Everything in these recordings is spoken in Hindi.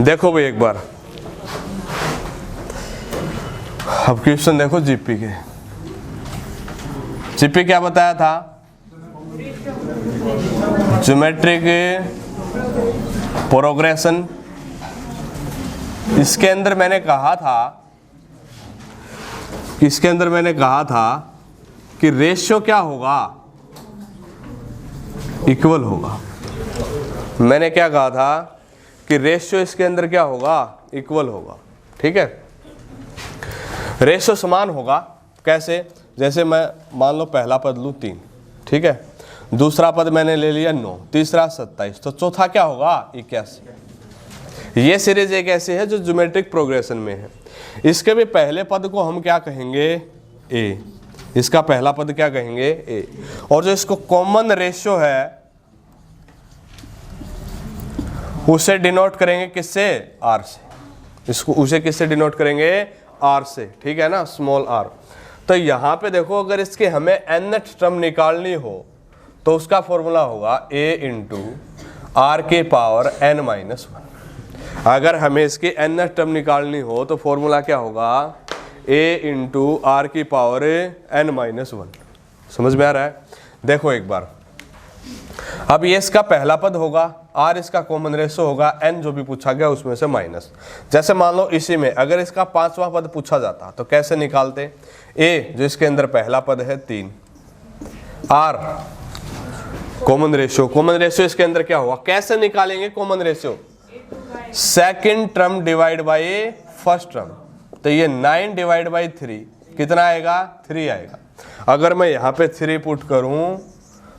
देखो भाई एक बार, अब क्वेश्चन देखो जीपी के। जीपी क्या बताया था? Geometric progression. इसके अंदर मैंने कहा था कि रेशियो क्या होगा? इक्वल होगा। मैंने क्या कहा था कि रेशियो इसके अंदर क्या होगा? इक्वल होगा। ठीक है, रेशियो समान होगा। कैसे? जैसे मैं मान लो पहला पद लूँ 3, ठीक है, दूसरा पद मैंने ले लिया 9, तीसरा 27, तो चौथा क्या होगा? 81। ये सीरीज एक ऐसी है जो ज्योमेट्रिक प्रोग्रेशन में है। इसके भी पहले पद को हम क्या कहेंगे? ए। इसका पहला पद क्या कहेंगे? ए। और जो इसको कॉमन रेशियो है उसे डिनोट करेंगे किससे? आर से। इसको उसे किससे डिनोट करेंगे? आर से। ठीक है ना, स्मॉल आर। तो यहां पे देखो, अगर इसके हमें nth टर्म निकालनी हो तो उसका फॉर्मूला होगा a इंटू आर के पावर n-1। अगर हमें इसकी nth टर्म निकालनी हो तो फॉर्मूला क्या होगा? a इंटू आर की पावर n-1। समझ में आ रहा है? देखो एक बार, अब ये इसका पहला पद होगा, r इसका कॉमन रेशियो होगा, n जो भी पूछा गया उसमें से माइनस। जैसे मान लो इसी में अगर इसका 5वां पद पूछा जाता तो कैसे निकालते? a जो इसके अंदर पहला पद है 3, r कॉमन रेशियो इसके अंदर क्या होगा? कैसे निकालेंगे common ratio? Second term divide by first term. तो ये 9 डिवाइड बाय 3 कितना आएगा? 3 आएगा। अगर मैं यहाँ पे 3 पुट करूं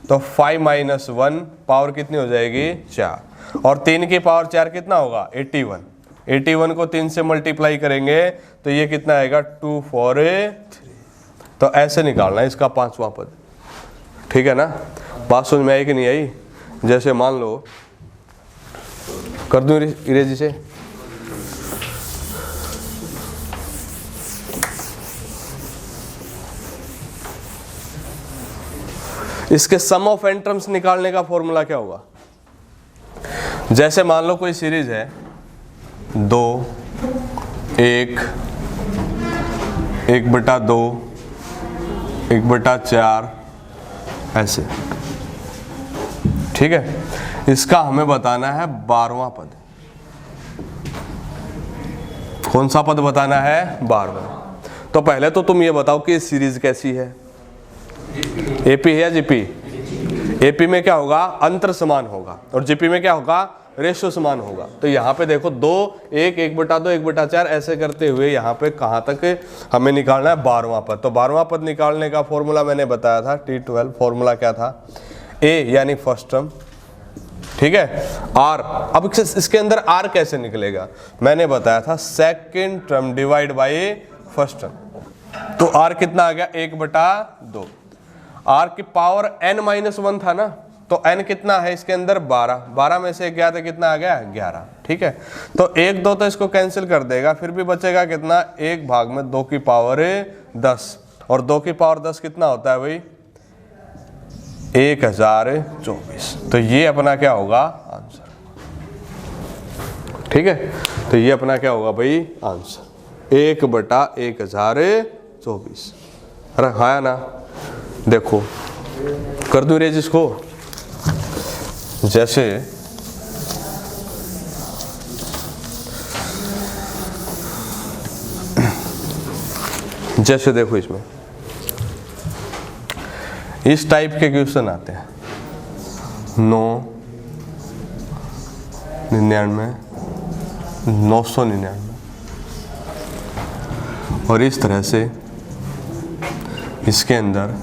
तो 5 - 1 पावर कितनी हो जाएगी? 4। और 3 की पावर 4 कितना होगा? 81। 81 को 3 से मल्टीप्लाई करेंगे तो ये कितना आएगा? 2 4 3। तो ऐसे निकालना है इसका 5वां पद। ठीक है ना? बात समझ में आई कि नहीं आई? जैसे मान लो, कर दूं इरेज से, इसके सम ऑफ एन टर्म्स निकालने का फॉर्मूला क्या होगा? जैसे मान लो कोई सीरीज है 2 1 1/2 1/4 ऐसे। ठीक है, इसका हमें बताना है 12वां पद। कौन सा पद बताना है? 12वां। तो पहले तो तुम ये बताओ कि सीरीज कैसी है? एपी है या जीपी? एपी में क्या होगा? अंतर समान होगा, और जीपी में क्या होगा? रेशियो समान होगा। तो यहाँ पे देखो 2 1 1/2 1/4 ऐसे करते हुए यहाँ पे कहाँ तक हमें निकालना है? 12वां पद। तो 12वां पद निकालने का फॉर्मूला मैंने बताया था T12। फॉर्मूला क्या था? ए यानी फर्स्ट टर्म, ठीक है, आर। अब इसके अंदर आर कैसे निकलेगा? मैंने बताया था second term divide by first term. तो आर कितना आ गया? 1/2। आर की पावर n-1 था ना, तो n कितना है इसके अंदर? 12। 12 में से 11 कितना आ गया? 11। ठीक है, तो 1 2 तो इसको कैंसिल कर देगा, फिर भी बचेगा कितना? 1 भाग में 2 की पावर 10, और 2 की पावर 10 कितना होता है भाई? 1024। तो ये अपना क्या होगा? आंसर। ठीक है, तो ये अपना क्या होगा भाई? आंसर 1/1024। अरे हाँ ना? देखो कर दूं रेज इसको। जैसे देखो इसमें इस टाइप के क्वेश्चन आते हैं 9 99 999, और इस तरह से इसके अंदर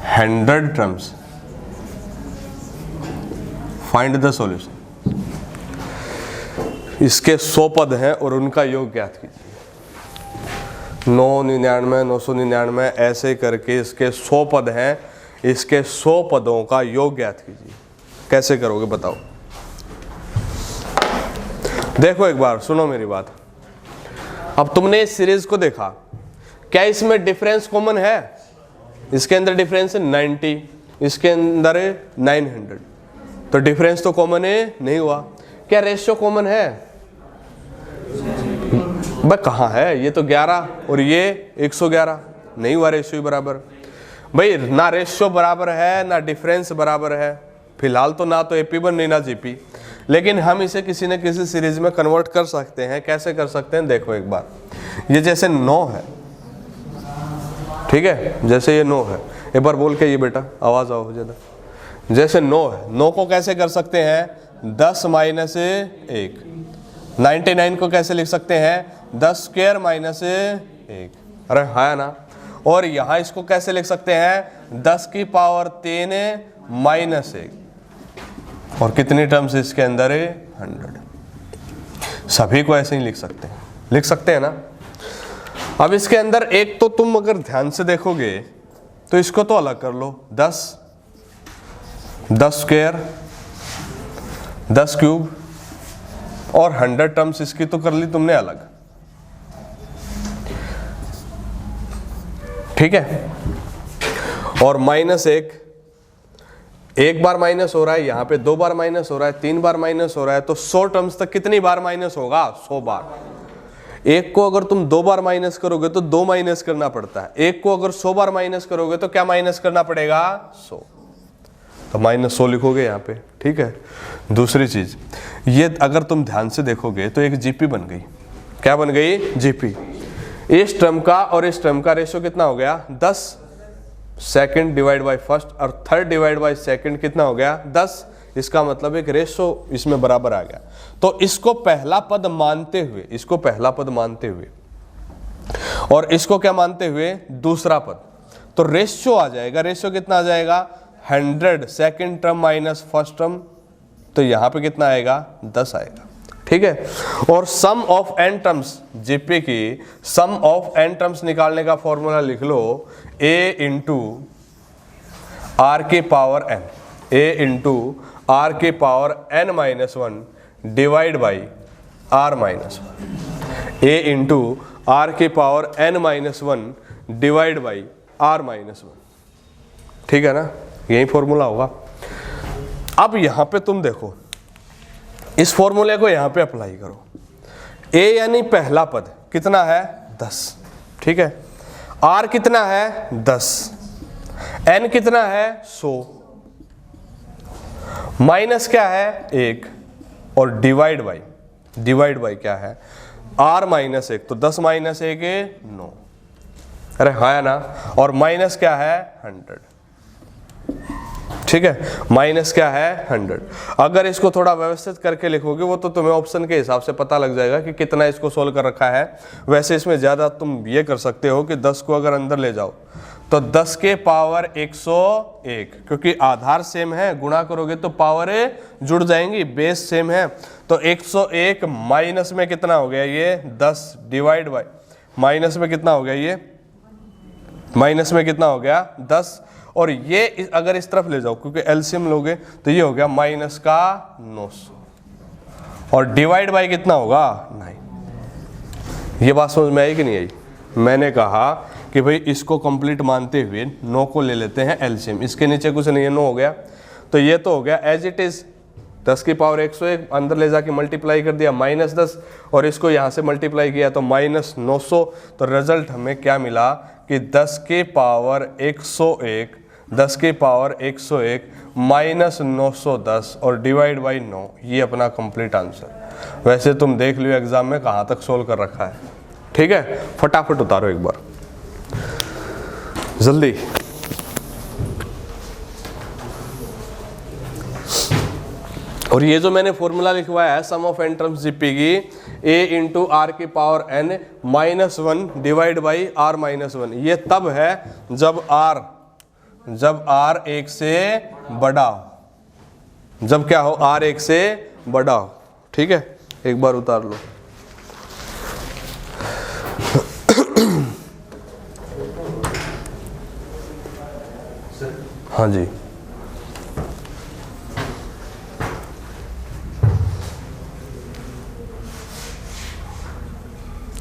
100 टर्म्स। Find the solution. इसके 100 पद हैं और उनका योग ज्ञात कीजिए। 999 999 ऐसे करके इसके 100 पद हैं, इसके 100 पदों का योग ज्ञात कीजिए। कैसे करोगे बताओ? देखो एक बार सुनो मेरी बात। अब तुमने इस सीरीज को देखा, क्या इसमें डिफरेंस कॉमन है? इसके अंदर डिफरेंस है 90, इसके अंदर है 900, तो डिफरेंस तो कॉमन है नहीं हुआ। क्या रेशियो कॉमन है? भाई कहाँ है, ये तो 11 और ये 111, नहीं हुआ रेशियो बराबर। भाई ना रेशियो बराबर है ना डिफरेंस बराबर है, फिलहाल तो ना तो AP1 नहीं ना GP, लेकिन हम इसे किसी न किसी सीरीज में कन्वर्ट कर सकते हैं। कैसे कर सकते हैं देखो एक बार, ये जैसे 9 है, ठीक है, जैसे ये 9 है, एक बार बोल के ये बेटा आवाज आओ ज़्यादा, जैसे 9 है, 9 को कैसे कर सकते हैं 10 माइनस 1, 99 को कैसे लिख सकते हैं 10 स्क्वायर माइनस 1, अरे हाँ ना। और यहाँ इसको कैसे लिख सकते हैं 10 की पावर 3 माइनस 1, और कितनी टर्म्स इसके अंदर है 100। सभी को ऐसे ही लिख सकते हैं ना। अब इसके अंदर एक तो तुम अगर ध्यान से देखोगे तो इसको तो अलग कर लो, 10 स्क्वायर 10 क्यूब, और 100 टर्म्स इसकी तो कर ली तुमने अलग, ठीक है। और माइनस 1, एक बार माइनस हो रहा है, यहां पे 2 बार माइनस हो रहा है, 3 बार माइनस हो रहा है, तो 100 टर्म्स तक कितनी बार माइनस होगा 100 बार। एक को अगर तुम 2 बार माइनस करोगे तो 2 माइनस करना पड़ता है, एक को अगर 100 बार माइनस करोगे तो क्या माइनस करना पड़ेगा 100, तो -100 लिखोगे यहाँ पे, ठीक है। दूसरी चीज, ये अगर तुम ध्यान से देखोगे तो एक GP बन गई, क्या बन गई GP। इस टर्म का और इस टर्म का रेशियो कितना हो गया 10, सेकंड डिवाइड बाय फर्स्ट, और थर्ड डिवाइड बाय सेकंड कितना हो गया 10, इसका मतलब एक रेशियो इसमें बराबर आ गया। तो इसको पहला पद मानते हुए, और इसको क्या मानते हुए दूसरा पद, तो रेशियो आ जाएगा, रेशियो कितना आ जाएगा 100 second term minus first term, तो यहां पे कितना आएगा 10 आएगा, ठीक है। और सम ऑफ n टर्म्स, GP की सम ऑफ n टर्म्स निकालने का फॉर्मूला लिख लो, a इंटू r की power n, a into r की power n minus 1 divide by r minus 1, a into r की power n minus 1 divide by r minus 1, ठीक है ना, यही फॉर्मूला होगा। अब यहां पे तुम देखो, इस फॉर्मूले को यहां पे अप्लाई करो, a यानी पहला पद कितना है 10, ठीक है, r कितना है 10, n कितना है 100, माइनस क्या है 1, और डिवाइड बाई क्या है r माइनस 1, तो 10 माइनस 1 9, अरे हाँ ना, और माइनस क्या है 100, ठीक है, माइनस क्या है 100। अगर इसको थोड़ा व्यवस्थित करके लिखोगे वो तो तुम्हें ऑप्शन के हिसाब से पता लग जाएगा कि कितना इसको सोल्व कर रखा है। वैसे इसमें ज़्यादा तुम ये कर सकते हो कि 10 को अगर अंदर ले जाओ तो 10 के पावर 101, क्योंकि आधार सेम है, गुणा करोगे तो पावर जुड़ जाएंगी, बेस सेम है, तो 101 माइनस में कितना हो गया ये 10 डिवाइड बाई माइनस में कितना हो गया ये, माइनस में कितना हो गया 10, और ये अगर इस तरफ ले जाओ क्योंकि एलसीएम लोगे तो ये हो गया माइनस का 900, और डिवाइड बाई कितना होगा 9। ये बात समझ में आई कि नहीं आई? मैंने कहा कि भाई इसको कंप्लीट मानते हुए 9 को ले लेते हैं एलसीएम, इसके नीचे कुछ नहीं है, 9 हो गया, तो ये तो हो गया एज इट इज 10 की पावर 101, अंदर ले जाके मल्टीप्लाई कर दिया -10, और इसको यहाँ से मल्टीप्लाई किया तो -900, तो रिजल्ट हमें क्या मिला कि 10 की पावर 101, 10 की पावर 101 -910 और डिवाइड बाई 9, ये अपना कंप्लीट आंसर। वैसे तुम देख लियो एग्जाम में कहाँ तक सोल्व कर रखा है, ठीक है, फटाफट उतारो एक बार जल्दी। और ये जो मैंने फॉर्मूला लिखवाया है sum of N terms GP की, a इंटू आर की power n -1 divide by r -1, ये तब है जब r 1 से बड़ा हो, जब क्या हो r 1 से बड़ा हो, ठीक है, एक बार उतार लो। हाँ जी,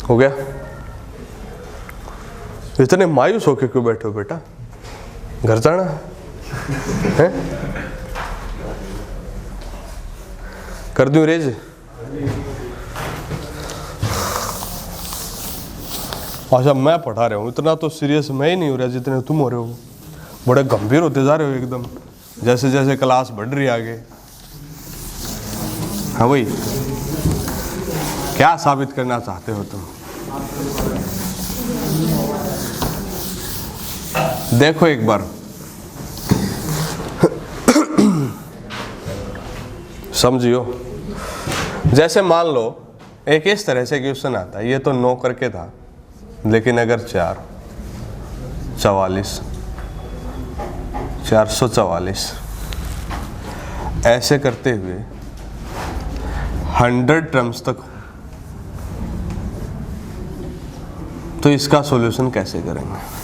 हो गया। इतने मायूस होके क्यों बैठे हो बेटा, घर जाना है? कर दूं रेज? अच्छा मैं पढ़ा रहा हूँ, इतना तो सीरियस मैं ही नहीं हो रहा जितने तुम हो रहे हो। बड़े गंभीर होते जा रहे हो एकदम, जैसे जैसे क्लास बढ़ रही है आगे। हाँ भाई, क्या साबित करना चाहते हो तुम? देखो एक बार समझियो। जैसे मान लो एक इस तरह से क्वेश्चन आता है, ये तो 9 करके था, लेकिन अगर 4 44 444 ऐसे करते हुए 100 टर्म्स तक, तो इसका सॉल्यूशन कैसे करेंगे?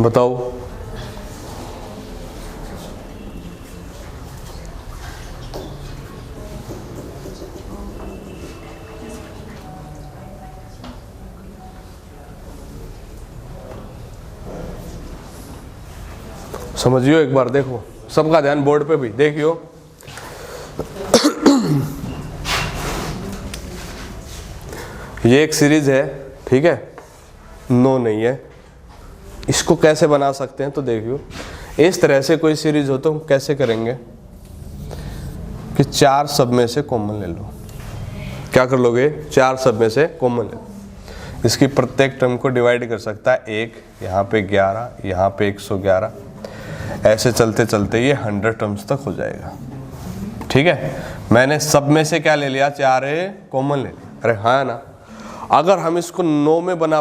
बताओ। समझियो एक बार, देखो सबका ध्यान बोर्ड पे भी देखियो। ये एक सीरीज है, ठीक है, 9 नहीं है। इसको कैसे बना सकते हैं तो देखियो, इस तरह से कोई सीरीज हो तो हम कैसे करेंगे कि 4 सब में से कॉमन ले लो। क्या कर लोगे? 4 सब में से कॉमन ले लो। इसकी प्रत्येक टर्म को डिवाइड कर सकता है 1, यहाँ पे 11, यहाँ पे 111, ऐसे चलते चलते ये 100 टर्म्स तक हो जाएगा। ठीक है, मैंने सब में से क्या ले लिया? 4 कॉमन ले लिया। अरे हाँ ना, अगर हम इसको 9 में बना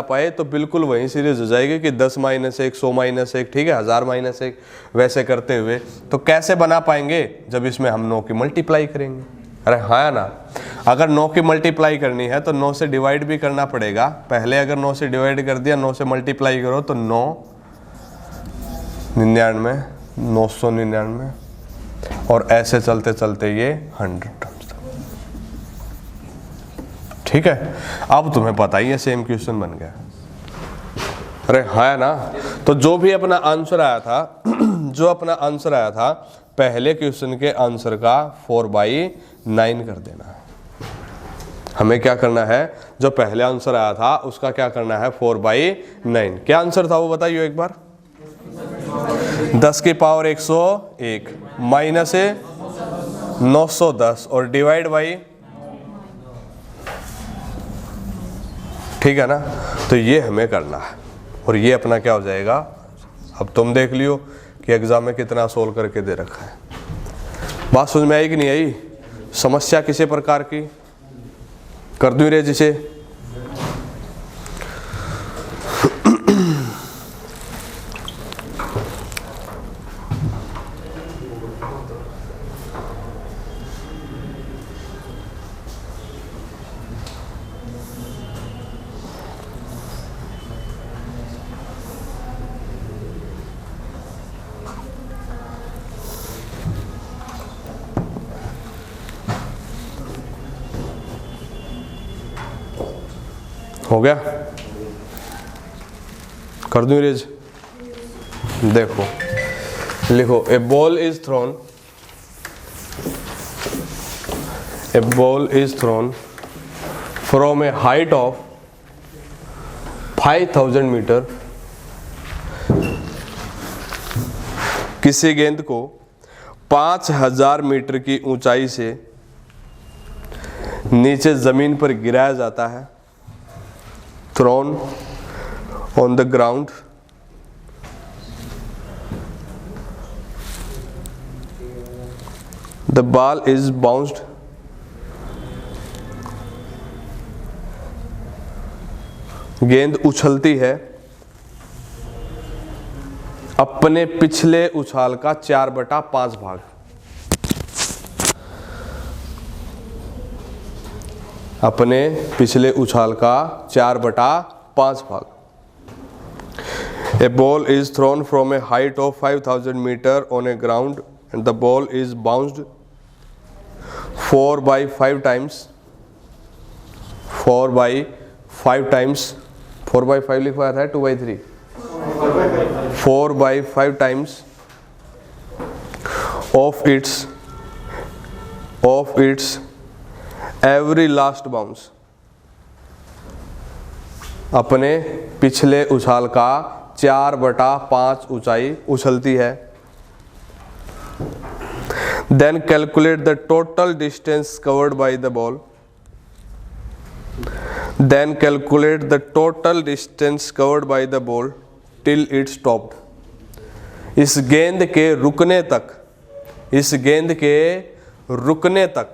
पाए तो बिल्कुल वही सीरीज हो जाएगी कि 10 - 1 100 - 1, ठीक है, 1000 - 1, वैसे करते हुए। तो कैसे बना पाएंगे? जब इसमें हम 9 की मल्टीप्लाई करेंगे। अरे हाँ ना, अगर 9 की मल्टीप्लाई करनी है तो 9 से डिवाइड भी करना पड़ेगा। पहले अगर 9 से डिवाइड कर दिया, 9 से मल्टीप्लाई करो तो 9 99 999, और ऐसे चलते चलते ये 100 टर्म्स तक। ठीक है, अब तुम्हें पता ही है सेम क्वेश्चन बन गया। अरे है ना, तो जो भी अपना आंसर आया था जो अपना आंसर आया था पहले क्वेश्चन के आंसर का 4/9 कर देना है। हमें क्या करना है? जो पहले आंसर आया था उसका क्या करना है? 4/9। क्या आंसर था वो बताइए एक बार। 10 की पावर 101 माइनस 910 और डिवाइड बाई, ठीक है ना। तो ये हमें करना है और ये अपना क्या हो जाएगा। अब तुम देख लियो कि एग्जाम में कितना सोल्व करके दे रखा है। बात समझ में आई कि नहीं आई? समस्या किसी प्रकार की कर दूं रे जिसे? हो गया? कर दूं रेज? देखो लिखो, a ball is thrown from a height of 5000 metre. किसी गेंद को 5000 मीटर की ऊंचाई से नीचे जमीन पर गिराया जाता है। Thrown on the ground, the ball is bounced गेंद उछलती है अपने पिछले उछाल का 4/5 भाग। अपने पिछले उछाल का 4/5 भाग। A ball is thrown from a height of 5000 meter on a ground and the ball is bounced 4/5 times 4/5 लिखवाया था 2/3? 4/5 times of its every last bounce, अपने पिछले उछाल का 4/5 ऊंचाई उछलती है। Then calculate the total distance covered by the ball, then calculate the total distance covered by the ball till it stopped. इस गेंद के रुकने तक, इस गेंद के रुकने तक,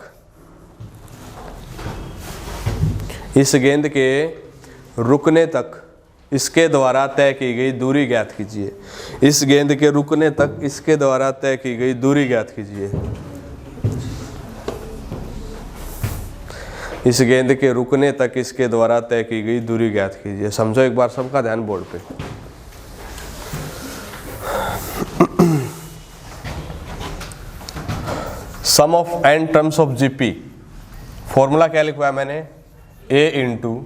इस गेंद के रुकने तक इसके द्वारा तय की गई दूरी ज्ञात कीजिए। इस गेंद के रुकने तक इसके द्वारा तय की गई दूरी ज्ञात कीजिए। इस गेंद के रुकने तक इसके द्वारा तय की गई दूरी ज्ञात कीजिए। समझो एक बार, सबका ध्यान बोर्ड पे। Sum of n terms of GP, formula क्या लिखवाया मैंने? a इंटू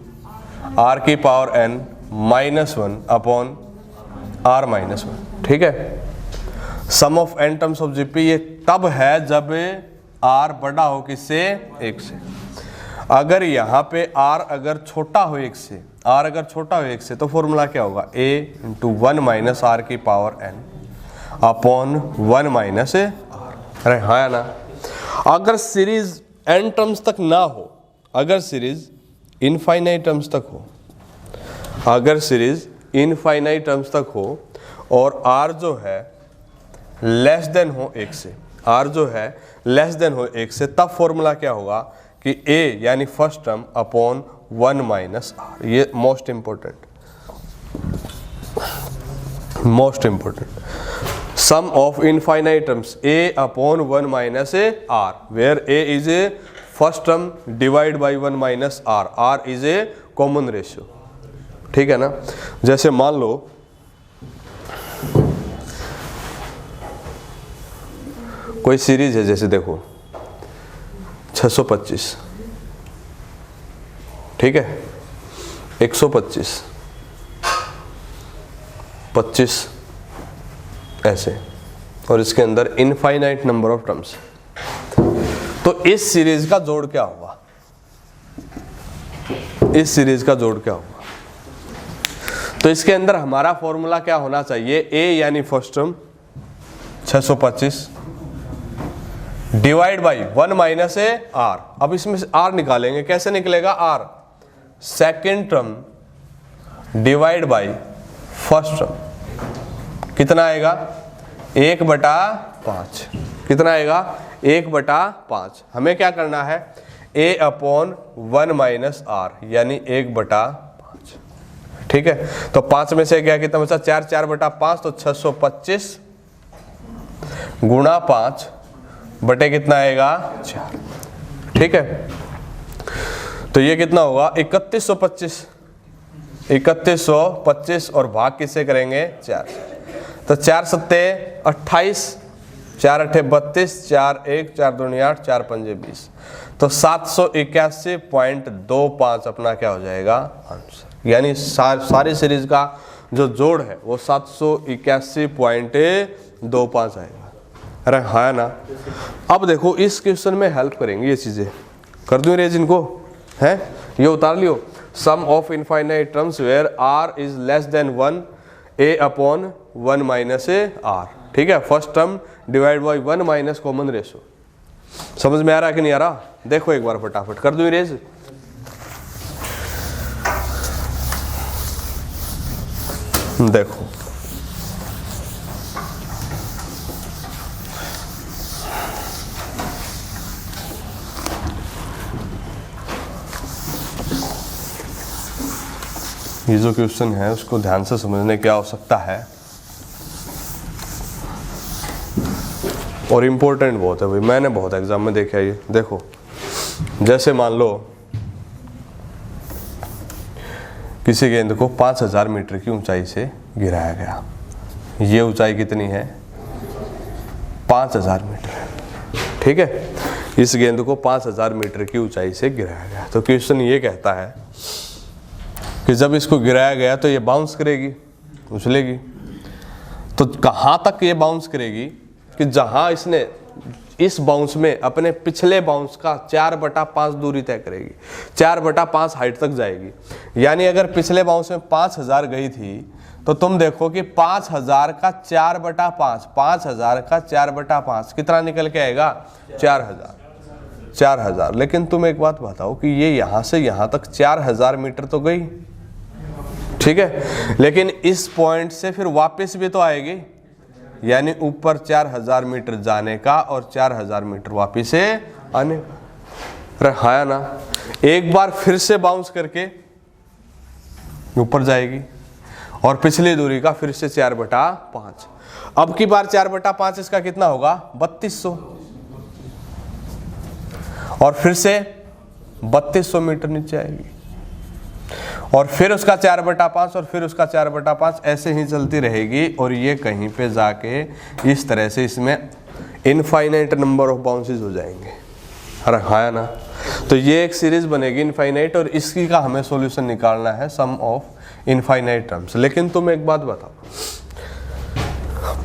r की पावर n -1 अपॉन r -1। ठीक है, sum of n terms of GP ये तब है जब r बड़ा हो किससे? 1 से। अगर यहाँ पे r अगर छोटा हो 1 से, r अगर छोटा हो 1 से, तो फॉर्मूला क्या होगा? a इंटू 1 माइनस r की power n upon 1 minus r। अरे हाँ या ना? अगर सीरीज n टर्म्स तक ना हो, अगर सीरीज इनफाइनाइट टर्म्स तक हो, अगर सीरीज इनफाइनाइट टर्म्स तक हो और r जो है लेस देन हो 1 से, r जो है लेस देन हो 1 से, तब फॉर्मूला क्या होगा कि a यानी first term upon 1 minus r। ये most important, most important. Sum of infinite terms a upon 1 minus r, where a is a first term divide by 1 minus r, r is a common ratio. ठीक है ना? जैसे मान लो कोई सीरीज है, जैसे देखो 625, ठीक है, 125, 25 ऐसे, और इसके अंदर इनफाइनाइट नंबर ऑफ टर्म्स। तो इस सीरीज का जोड़ क्या होगा? इस सीरीज का जोड़ क्या होगा? तो इसके अंदर हमारा फॉर्मूला क्या होना चाहिए? a यानी first term 625 divide by 1 minus r। अब इसमें से r निकालेंगे, कैसे निकलेगा? r second term divide by first term, कितना आएगा? 1/5। कितना आएगा? 1/5। हमें क्या करना है? a अपॉन 1 माइनस r यानी 1/5। ठीक है, तो 5 में से क्या कितना बचा? 4, 4/5, तो 625 गुणा 5 बटे कितना आएगा? 4। ठीक है, तो ये कितना होगा? 3125। 3125 और भाग किससे करेंगे? 4। तो 4 सत्ते 28, 4 अठे 32, 4 1, 4 दूनी 8, 4 पंजे 20। तो 781.25 अपना क्या हो जाएगा? आंसर। यानी सारी सीरीज का जो जोड़ है वो 781.25 आएगा। अरे हाँ ना? अब देखो इस क्वेश्चन में हेल्प करेंगे ये चीजें, कर दूं रेज इनको, है ये उतार लियो। Sum of infinite terms where r is less than 1, a upon 1 minus r। ठीक है, first term divide by 1 minus common ratio. समझ में आ रहा है कि नहीं आ रहा? देखो एक बार फटाफट, कर दूं रेज। देखो ये जो क्वेश्चन है उसको ध्यान से समझने की आवश्यकता है और इम्पोर्टेंट बहुत है भाई। मैंने बहुत एग्जाम में देखा है ये। देखो जैसे मान लो किसी गेंद को 5000 मीटर की ऊंचाई से गिराया गया। ये ऊंचाई कितनी है? 5000 मीटर। ठीक है, इस गेंद को 5000 मीटर की ऊंचाई से गिराया गया। तो क्वेश्चन ये कहता है कि जब इसको गिराया गया तो ये बाउंस करेगी, उछलेगी। तो कहाँ तक ये बाउंस करेगी कि जहाँ इसने इस बाउंस में अपने पिछले बाउंस का 4/5 दूरी तय करेगी, 4/5 हाइट तक जाएगी। यानी अगर पिछले बाउंस में 5000 गई थी तो तुम देखो कि 5000 का 4/5, 5000 का 4/5 कितना निकल के आएगा? 4000। लेकिन तुम एक बात बताओ कि ये यहाँ से यहाँ तक 4000 मीटर तो गई, ठीक है, लेकिन इस पॉइंट से फिर वापस भी तो आएगी। यानी ऊपर 4000 मीटर जाने का और 4000 मीटर वापस से आने का। रहा ना, एक बार फिर से बाउंस करके ऊपर जाएगी और पिछली दूरी का फिर से 4/5। अब की बार 4/5 इसका कितना होगा? 3200। और फिर से 3200 मीटर नीचे आएगी और फिर उसका 4/5 और फिर उसका 4/5, ऐसे ही चलती रहेगी। और ये कहीं पे जाके इस तरह से इसमें इनफाइनाइट नंबर ऑफ बाउंसेस हो जाएंगे। अरे हाँ ना, तो ये एक सीरीज बनेगी इनफाइनाइट और इसकी का हमें सॉल्यूशन निकालना है, सम ऑफ इनफाइनाइट टर्म्स। लेकिन तुम एक बात बताओ,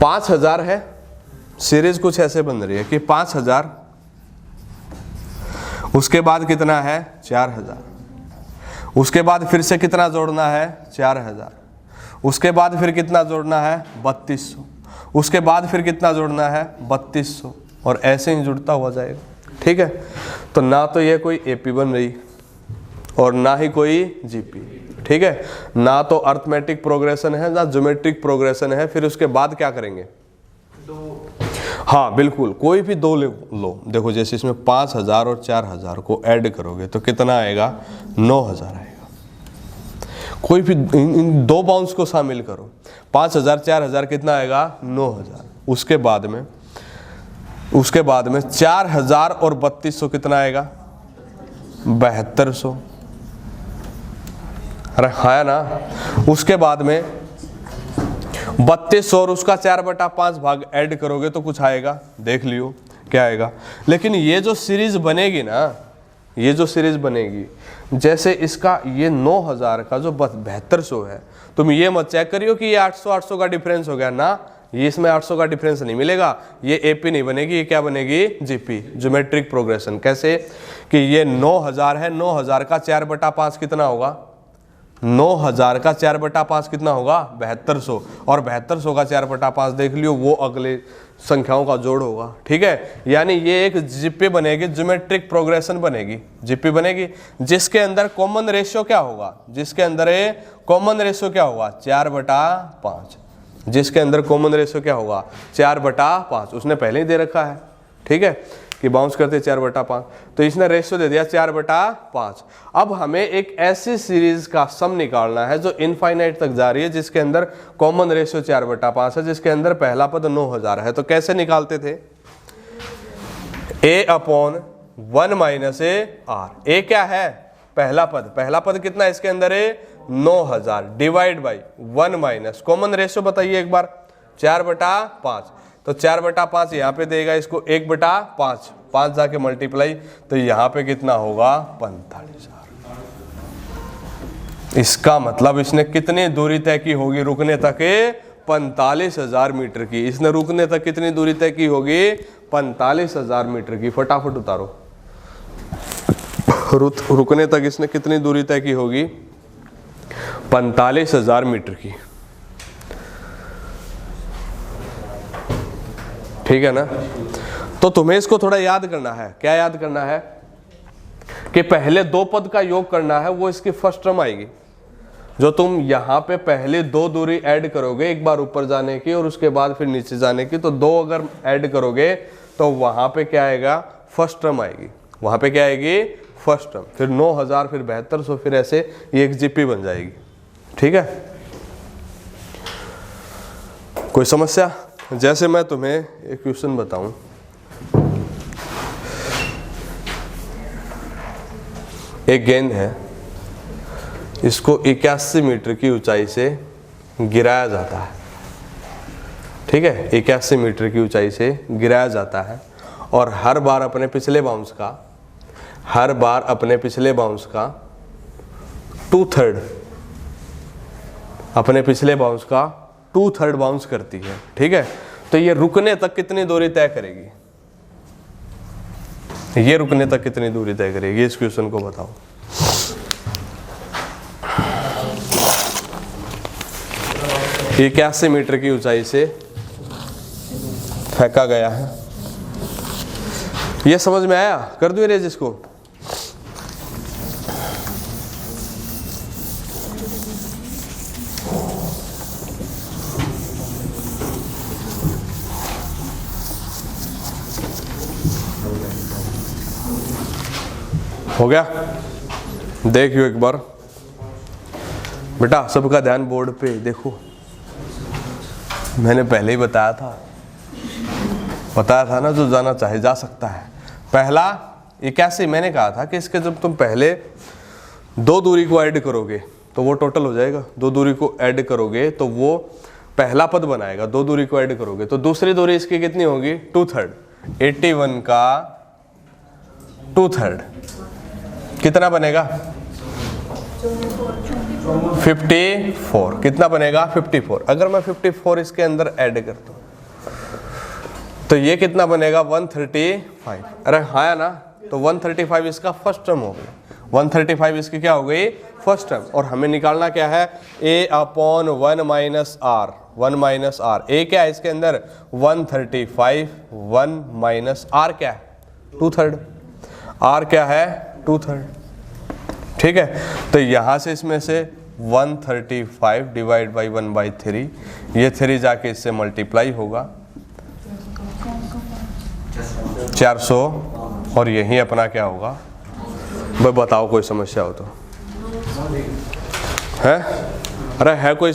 5000 है, सीरीज कुछ ऐसे बन रही है कि 5000, उसके बाद कितना है? 4000, उसके बाद फिर से कितना जोड़ना है? 4000, उसके बाद फिर कितना जोड़ना है? 3200, उसके बाद फिर कितना जोड़ना है? 3200, और ऐसे ही जुड़ता हुआ जाएगा, ठीक है। तो ना तो ये कोई एपी बन रही और ना ही कोई जीपी, ठीक है, ना तो अर्थमेटिक प्रोग्रेशन है ना ज्योमेट्रिक प्रोग्रेशन है। फिर उसके बाद क्या करेंगे? हाँ बिल्कुल, कोई भी दो लो। देखो जैसे इसमें 5000 और 4000 को ऐड करोगे तो कितना आएगा? 9000 आएगा। कोई भी इन दो बाउंस को शामिल करो, 5000 4000 कितना आएगा? 9000। उसके बाद में 4000 और 3200 कितना आएगा? 7200। अरे हाँ ना, उसके बाद में 3200 और उसका 4/5 भाग ऐड करोगे तो कुछ आएगा, देख लियो क्या आएगा। लेकिन ये जो सीरीज बनेगी ना, ये जो सीरीज बनेगी, जैसे इसका ये 9000 का जो 7200 है, तुम ये मत चेक करियो कि ये 800 का डिफरेंस हो गया ना, ये इसमें 800 का डिफरेंस नहीं मिलेगा, ये एपी नहीं बनेगी, ये क्या बनेगी? GP, geometric progression. कैसे कि ये 9000 है, 9000 का 4/5 कितना होगा? 9000 का 4/5 कितना होगा? 7200, और 7200 का 4/5 देख लियो, वो अगले संख्याओं का जोड़ होगा, ठीक है। यानी ये एक जीपी बनेगी, ज्योमेट्रिक प्रोग्रेशन बनेगी, जीपी बनेगी, जिसके अंदर कॉमन रेशियो क्या होगा? जिसके अंदर कॉमन रेशियो क्या होगा? 4/5। जिसके अंदर कॉमन रेशियो क्या होगा? 4/5। उसने पहले ही दे रखा है, ठीक है, कि बाउंस करते 4/5, तो इसने रेशियो दे दिया 4/5। अब हमें एक ऐसी सीरीज का सम निकालना है जो इनफाइनाइट तक जा रही है, जिसके अंदर कॉमन रेशियो 4/5 है, जिसके अंदर पहला पद 9000 है। तो कैसे निकालते थे? a/1 - a r। a क्या है? पहला पद। पहला पद कितना है इसके अंदर? 9000 divide by 1 minus, common ratio बताइए एक बार, 4/5। तो 4/5 यहाँ पे देगा इसको 1/5, 5 जाके मल्टीप्लाई, तो यहाँ पे कितना होगा? 45000। इसका मतलब इसने कितनी दूरी तय की होगी रुकने तक? 45000 मीटर की। इसने रुकने तक कितनी दूरी तय की होगी? 45000 मीटर की। फटाफट उतारो, रुकने तक इसने कितनी दूरी तय की होगी? 45000 मीटर की, ठीक है ना। तो तुम्हें इसको थोड़ा याद करना है। क्या याद करना है? कि पहले दो पद का योग करना है, वो इसकी फर्स्ट टर्म आएगी। जो तुम यहाँ पे पहले दो दूरी ऐड करोगे, एक बार ऊपर जाने की और उसके बाद फिर नीचे जाने की, तो दो अगर ऐड करोगे तो वहां पे क्या आएगा? फर्स्ट टर्म आएगी। वहां पे क्या आएगी? First term. फिर 9000, फिर 7200, फिर ऐसे ये एक जीपी बन जाएगी, ठीक है। कोई समस्या? जैसे मैं तुम्हें एक क्वेश्चन बताऊं, एक गेंद है, इसको 81 मीटर की ऊंचाई से गिराया जाता है, ठीक है, 81 मीटर की ऊंचाई से गिराया जाता है, और हर बार अपने पिछले बाउंस का 2/3 अपने पिछले बाउंस का 2/3 बाउंस करती है, ठीक है। तो ये रुकने तक कितनी दूरी तय करेगी, ये रुकने तक कितनी दूरी तय करेगी, इस क्वेश्चन को बताओ। ये 81 मीटर की ऊंचाई से फेंका गया है। ये समझ में आया? कर दूं इरेज इसको? हो गया? देखियो एक बार बेटा, सबका ध्यान बोर्ड पे देखो। मैंने पहले ही बताया था ना, जो जाना चाहे जा सकता है। पहला 81 मैंने कहा था कि इसके जब तुम पहले 2 दूरी को ऐड करोगे तो वो टोटल हो जाएगा। 2 दूरी को ऐड करोगे तो वो पहला पद बनाएगा। 2 दूरी को ऐड करोगे तो दूसरी दूरी इसकी कितनी होगी, 2/3। 81 का 2/3 कितना बनेगा, 54। कितना बनेगा, 54। अगर मैं 54 इसके अंदर ऐड करता हूं तो ये कितना बनेगा, 135। अरे हाँ ना, तो 135 इसका फर्स्ट टर्म हो गया। 135 इसकी क्या हो गई, फर्स्ट टर्म। और हमें निकालना क्या है, a/1 minus r। 1 minus r, a क्या है इसके अंदर, 135। 1 माइनस r क्या है, 2/3। r क्या है, 2/3, ठीक है। तो यहां से इसमें से 135 डिवाइड बाई 1/3, ये 3 जाके इससे मल्टीप्लाई होगा 400, और यही अपना क्या होगा। भाई बताओ कोई समस्या हो तो है? अरे है कोई